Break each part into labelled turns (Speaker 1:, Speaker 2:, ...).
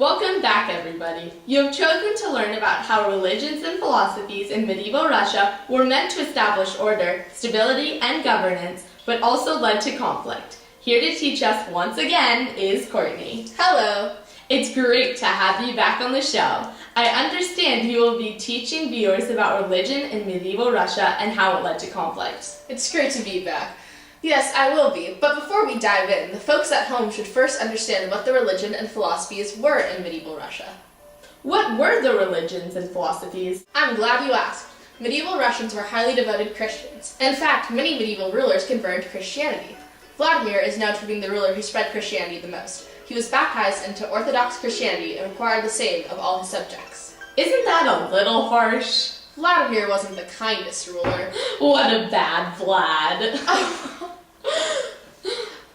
Speaker 1: Welcome back, everybody. You have chosen to learn about how religions and philosophies in medieval Russia were meant to establish order, stability, and governance, but also led to conflict. Here to teach us once again is Courtney.
Speaker 2: Hello.
Speaker 1: It's great to have you back on the show. I understand you will be teaching viewers about religion in medieval Russia and how it led to conflict.
Speaker 2: It's great to be back. Yes, I will be, but before we dive in, the folks at home should first understand what the religion and philosophies were in medieval Russia.
Speaker 1: What were the religions and philosophies?
Speaker 2: I'm glad you asked. Medieval Russians were highly devoted Christians. In fact, many medieval rulers converted to Christianity. Vladimir is known for being the ruler who spread Christianity the most. He was baptized into Orthodox Christianity and required the same of all his subjects.
Speaker 1: Isn't that a little harsh?
Speaker 2: Vladimir wasn't the kindest ruler.
Speaker 1: What a bad Vlad.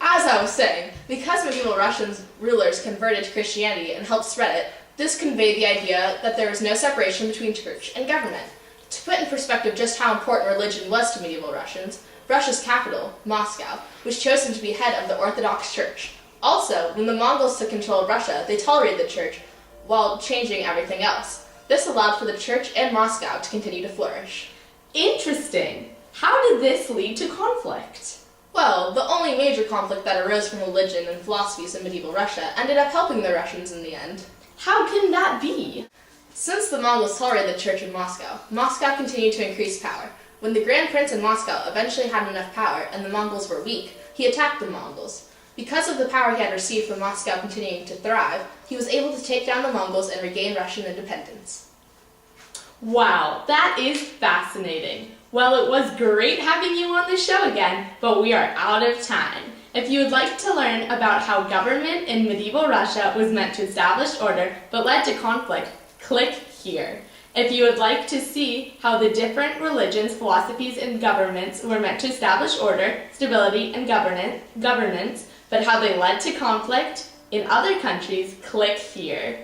Speaker 2: As I was saying, because medieval Russian rulers converted to Christianity and helped spread it, this conveyed the idea that there was no separation between church and government. To put in perspective just how important religion was to medieval Russians, Russia's capital, Moscow, was chosen to be head of the Orthodox Church. Also, when the Mongols took control of Russia, they tolerated the church while changing everything else. This allowed for the church and Moscow to continue to flourish.
Speaker 1: Interesting. How did this lead to conflict?
Speaker 2: Well, the only major conflict that arose from religion and philosophies in medieval Russia ended up helping the Russians in the end.
Speaker 1: How can that be?
Speaker 2: Since the Mongols tolerated the church in Moscow, Moscow continued to increase power. When the Grand Prince in Moscow eventually had enough power and the Mongols were weak, he attacked the Mongols. Because of the power he had received from Moscow continuing to thrive, he was able to take down the Mongols and regain Russian independence.
Speaker 1: Wow, that is fascinating. Well, it was great having you on the show again, but we are out of time. If you would like to learn about how government in medieval Russia was meant to establish order but led to conflict, click here. If you would like to see how the different religions, philosophies, and governments were meant to establish order, stability, and governance, but how they led to conflict in other countries, click here.